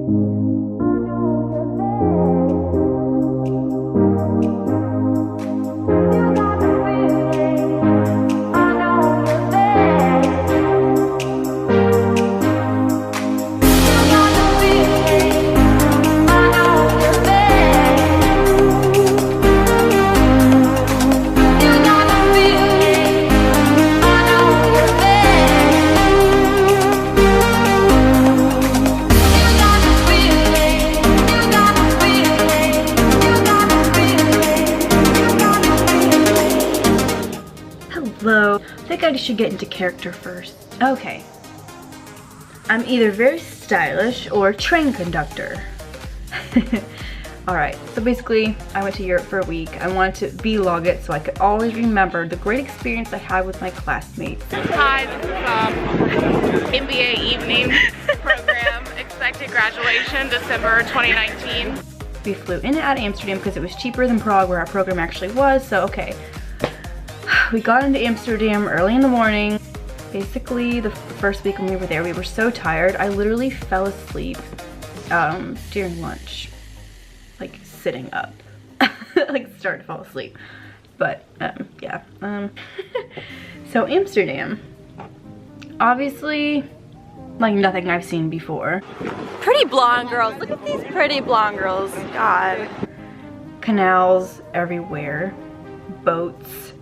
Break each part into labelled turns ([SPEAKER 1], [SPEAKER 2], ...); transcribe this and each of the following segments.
[SPEAKER 1] Hello. I think I should get into character first. Okay. I'm either very stylish or train conductor. Alright, so basically I went to Europe for a week. I wanted to vlog it so I could always remember the great experience I had with my classmates.
[SPEAKER 2] Hi, this is MBA evening program. Expected graduation December 2019.
[SPEAKER 1] We flew in and out of Amsterdam because it was cheaper than Prague where our program actually was, so okay. We got into Amsterdam early in the morning. Basically, the first week when we were there, we were so tired. I literally fell asleep during lunch, like sitting up, like started to fall asleep. But yeah. So Amsterdam, obviously, like nothing I've seen before.
[SPEAKER 3] Pretty blonde girls. Look at these pretty blonde girls. God.
[SPEAKER 1] Canals everywhere, boats.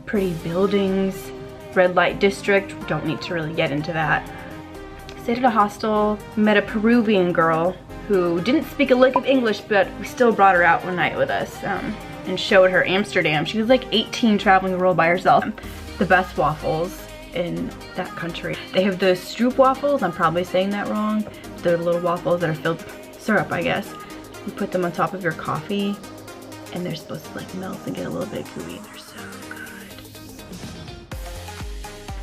[SPEAKER 1] Pretty buildings, red light district, don't need to really get into that. Stayed at a hostel, met a Peruvian girl who didn't speak a lick of English, but we still brought her out one night with us and showed her Amsterdam. She was like 18 traveling the world by herself. The best waffles in that country. They have those stroop waffles, I'm probably saying that wrong. They're little waffles that are filled with syrup, I guess. You put them on top of your coffee and they're supposed to like melt and get a little bit gooey. They're so good.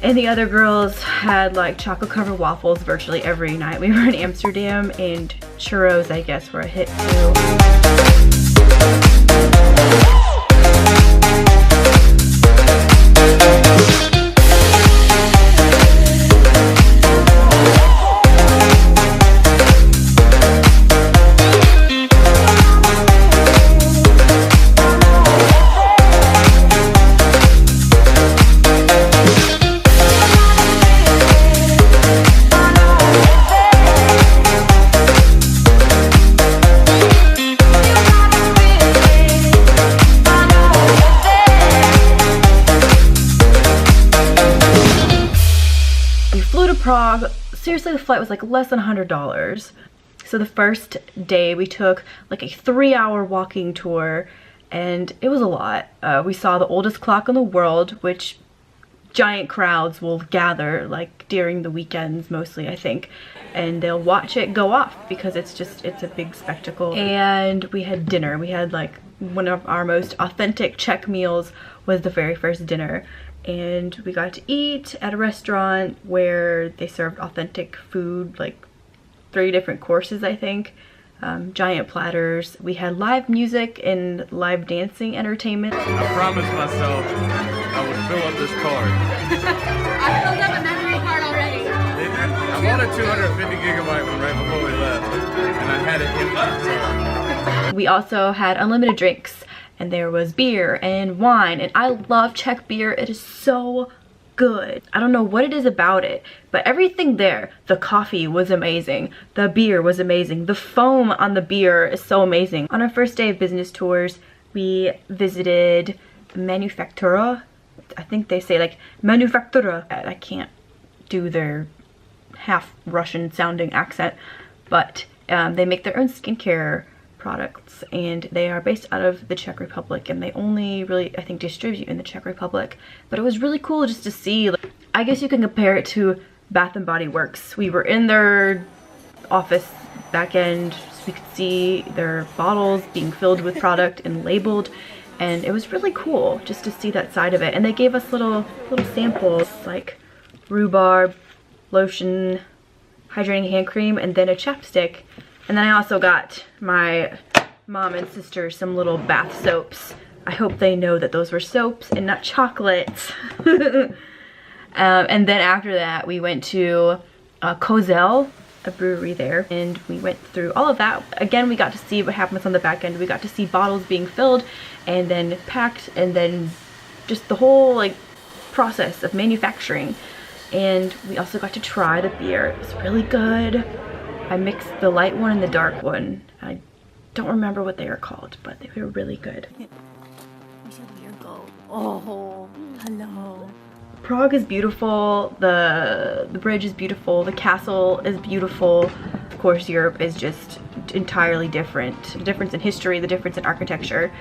[SPEAKER 1] And the other girls had like chocolate covered waffles virtually every night we were in Amsterdam, and churros, I guess, were a hit too. Prague, seriously, the flight was like less than $100. So the first day we took like a 3-hour walking tour, and it was a lot. We saw the oldest clock in the world, which giant crowds will gather like during the weekends mostly, I think, and they'll watch it go off because it's a big spectacle. And we had dinner. We had like one of our most authentic Czech meals was the very first dinner. And we got to eat at a restaurant where they served authentic food, like 3 different courses, I think. Giant platters. We had live music and live dancing entertainment.
[SPEAKER 4] I promised myself I would fill up this card.
[SPEAKER 3] I filled up a memory card already.
[SPEAKER 4] Did you? I bought a 250 gigabyte one right before we left, and I had it in my.
[SPEAKER 1] We also had unlimited drinks. And there was beer and wine, and I love Czech beer. It is so good. I don't know what it is about it, but everything there, the coffee was amazing, the beer was amazing, the foam on the beer is so amazing. On our first day of business tours, we visited Manufaktura. I think they say like Manufaktura. I can't do their half Russian sounding accent, but they make their own skincare products, and they are based out of the Czech Republic, and they only really, I think, distribute in the Czech Republic. But it was really cool just to see, like, I guess you can compare it to Bath and Body Works. We were in their office back end, so we could see their bottles being filled with product and labeled, and it was really cool just to see that side of it. And they gave us little samples like rhubarb, lotion, hydrating hand cream, and then a chapstick. And then I also got my mom and sister some little bath soaps. I hope they know that those were soaps and not chocolates. And then after that, we went to Kozel. a brewery there, and we went through all of that. Again, we got to see what happens on the back end. We got to see bottles being filled and then packed, and then just the whole like process of manufacturing. And we also got to try the beer. It was really good. I mixed the light one and the dark one. I don't remember what they are called, but they were really good.
[SPEAKER 3] Oh, hello.
[SPEAKER 1] Prague is beautiful. The bridge is beautiful. The castle is beautiful. Of course, Europe is just entirely different. The difference in history, the difference in architecture.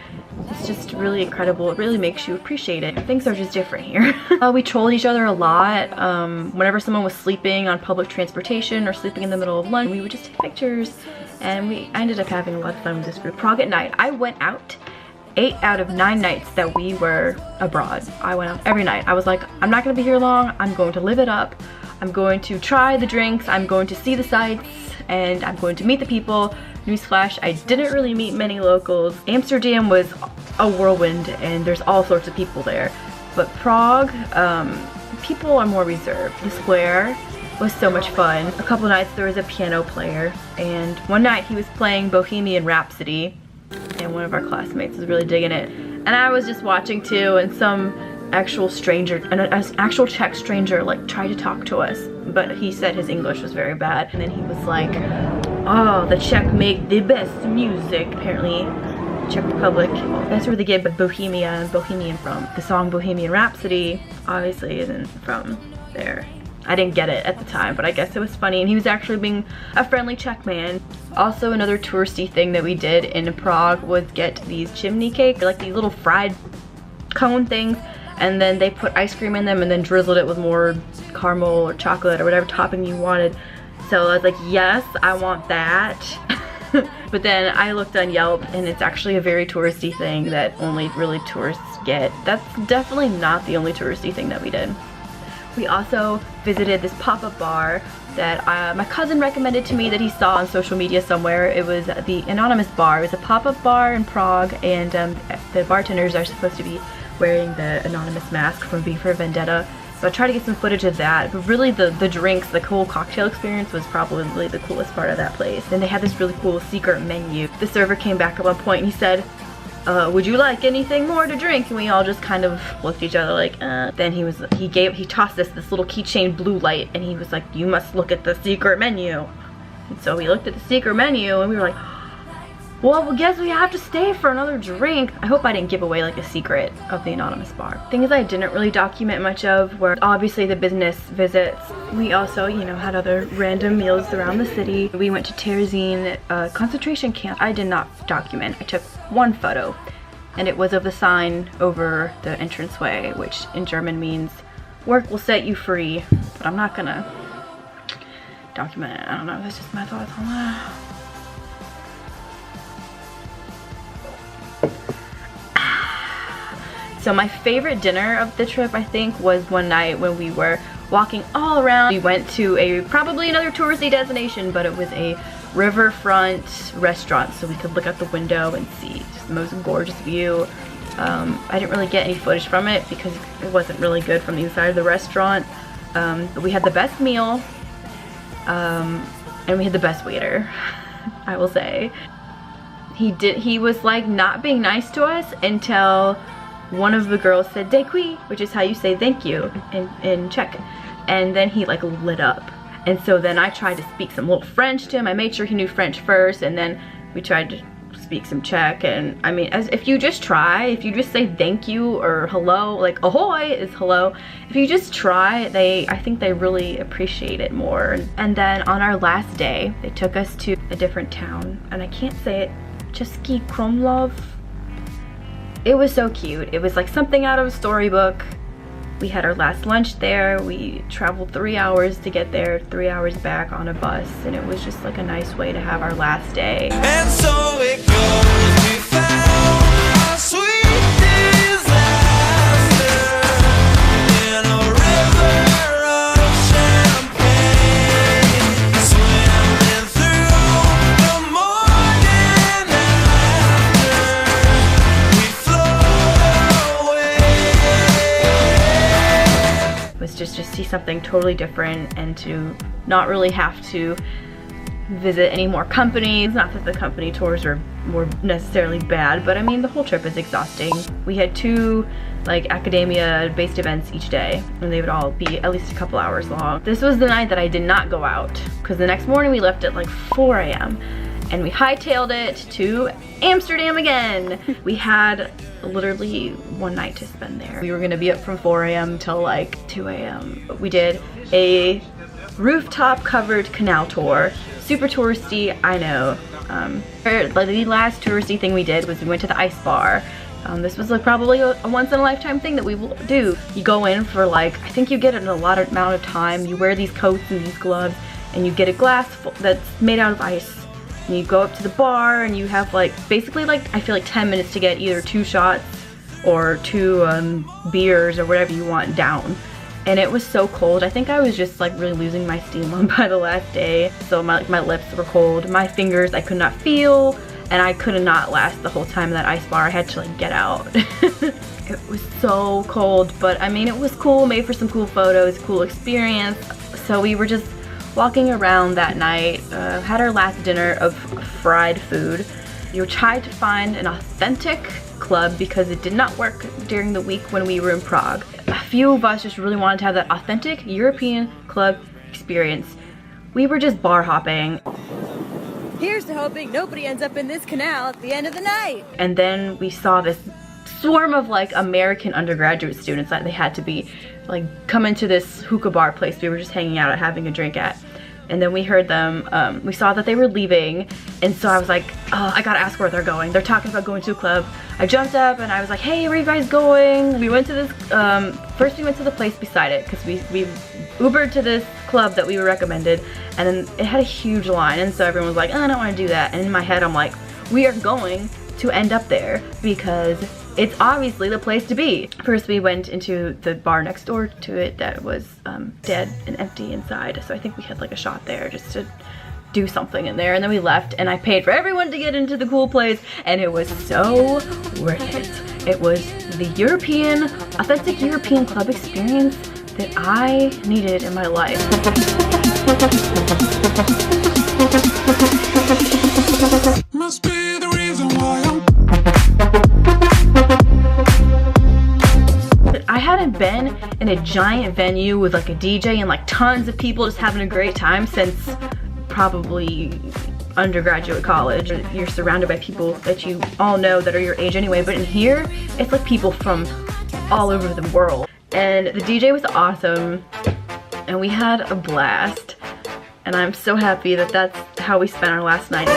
[SPEAKER 1] It's just really incredible. It really makes you appreciate it. Things are just different here. We trolled each other a lot. Whenever someone was sleeping on public transportation or sleeping in the middle of lunch, we would just take pictures, and I ended up having a lot of fun with this group. Prague at night. I went out 8 out of 9 nights that we were abroad. I went out every night. I was like, I'm not gonna be here long. I'm going to live it up. I'm going to try the drinks. I'm going to see the sights, and I'm going to meet the people. Newsflash, I didn't really meet many locals. Amsterdam was a whirlwind, and there's all sorts of people there. But Prague, people are more reserved. The square was so much fun. A couple nights there was a piano player, and one night he was playing Bohemian Rhapsody, and one of our classmates was really digging it. And I was just watching too, and some actual stranger, an actual Czech stranger, like tried to talk to us, but he said his English was very bad. And then he was like, oh, the Czech make the best music. Apparently, Czech Republic, that's where they get Bohemian from. The song Bohemian Rhapsody obviously isn't from there. I didn't get it at the time, but I guess it was funny, and he was actually being a friendly Czech man. Also, another touristy thing that we did in Prague was get these chimney cakes, like these little fried cone things, and then they put ice cream in them and then drizzled it with more caramel or chocolate or whatever topping you wanted. So I was like, yes, I want that. But then I looked on Yelp, and it's actually a very touristy thing that only really tourists get. That's definitely not the only touristy thing that we did. We also visited this pop-up bar that my cousin recommended to me that he saw on social media somewhere. It was the Anonymous Bar. It was a pop-up bar in Prague, and the bartenders are supposed to be wearing the Anonymous mask from V for Vendetta. So I tried to get some footage of that, but really the drinks, the whole cocktail experience was probably the coolest part of that place. And they had this really cool secret menu. The server came back at one point and he said, would you like anything more to drink? And we all just kind of looked at each other like, Then he tossed us this little keychain blue light, and he was like, you must look at the secret menu. And so we looked at the secret menu, and we were like, well, guess we have to stay for another drink. I hope I didn't give away like a secret of the Anonymous Bar. Things I didn't really document much of were obviously the business visits. We also, you know, had other random meals around the city. We went to Terezín concentration camp. I did not document. I took one photo, and it was of the sign over the entranceway, which in German means work will set you free. But I'm not gonna document it. I don't know, that's just my thoughts on that. So my favorite dinner of the trip, I think, was one night when we were walking all around. We went to probably another touristy destination, but it was a riverfront restaurant, so we could look out the window and see just the most gorgeous view. I didn't really get any footage from it because it wasn't really good from the inside of the restaurant. But we had the best meal, and we had the best waiter, I will say. He was like not being nice to us until one of the girls said "Děkuji," which is how you say thank you in Czech, and then he like lit up. And so then I tried to speak some little French to him. I made sure he knew French first, and then we tried to speak some Czech. And I mean, if you just say thank you or hello, like ahoy is hello. If you just try, I think they really appreciate it more. And then on our last day, they took us to a different town, and I can't say it, Český Krumlov. It was so cute. It was like something out of a storybook. We had our last lunch there. We traveled 3 hours to get there, 3 hours back on a bus, and it was just like a nice way to have our last day.
[SPEAKER 5] And so it goes, we found our sweet disaster in a river of champagne, swimming through the morning after we float away.
[SPEAKER 1] Was just see something totally different, and to not really have to visit any more companies. Not that the company tours were necessarily bad, but I mean the whole trip is exhausting. We had 2 like academia-based events each day, and they would all be at least a couple hours long. This was the night that I did not go out, because the next morning we left at like 4 a.m. and we hightailed it to Amsterdam again. We had literally 1 night to spend there. We were gonna be up from 4 a.m. till like 2 a.m. We did a rooftop covered canal tour. Super touristy, I know. The last touristy thing we did was we went to the ice bar. This was like probably a once in a lifetime thing that we will do. You go in for like, I think you get an allotted amount of time. You wear these coats and these gloves, and you get a glass that's made out of ice. And you go up to the bar and you have like, basically like, I feel like 10 minutes to get either 2 shots or 2 beers or whatever you want down. And it was so cold. I think I was just like really losing my steam by the last day. So my lips were cold. My fingers I could not feel, and I could not last the whole time in that ice bar. I had to like get out. It was so cold, but I mean it was cool, made for some cool photos, cool experience. So we were just walking around that night, had our last dinner of fried food. We tried to find an authentic club because it did not work during the week when we were in Prague. A few of us just really wanted to have that authentic European club experience. We were just bar hopping.
[SPEAKER 3] Here's to hoping nobody ends up in this canal at the end of the night.
[SPEAKER 1] And then we saw this swarm of like American undergraduate students that they had to be like come into this hookah bar place we were just hanging out at, having a drink at. And then we heard them, we saw that they were leaving, and so I was like, oh, I gotta ask where they're going. They're talking about going to a club. I jumped up and I was like, hey, where are you guys going? We went to this, first we went to the place beside it, because we Ubered to this club that we were recommended, and then it had a huge line, and so everyone was like, oh, I don't want to do that. And in my head I'm like, we are going to end up there, because it's obviously the place to be. First we went into the bar next door to it that was dead and empty inside, so I think we had like a shot there just to do something in there, and then we left and I paid for everyone to get into the cool place, and it was so worth it. It was the European, authentic European club experience that I needed in my life.
[SPEAKER 5] Must be the reason why
[SPEAKER 1] I hadn't been in a giant venue with like a DJ and like tons of people just having a great time since probably undergraduate college. You're surrounded by people that you all know that are your age anyway, but in here it's like people from all over the world. And the DJ was awesome and we had a blast, and I'm so happy that that's how we spent our last night.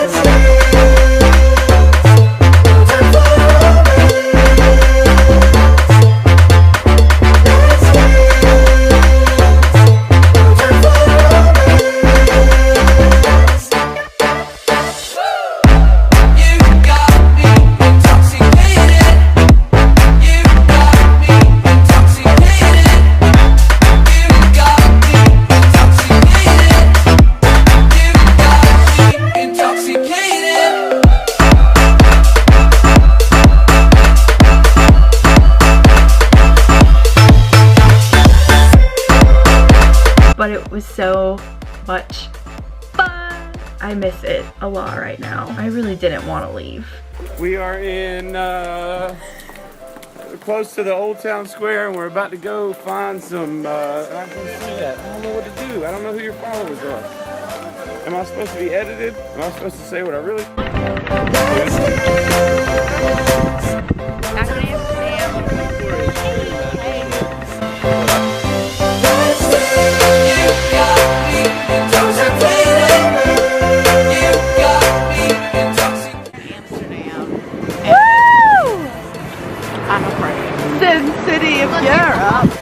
[SPEAKER 1] But it was so much fun. I miss it a lot right now. I really didn't want to leave.
[SPEAKER 4] We are in close to the Old Town Square, and we're about to go find some. I can see that. I don't know what to do. I don't know who your followers are. Am I supposed to be edited? Am I supposed to say what I really?
[SPEAKER 3] Sin City of Europe.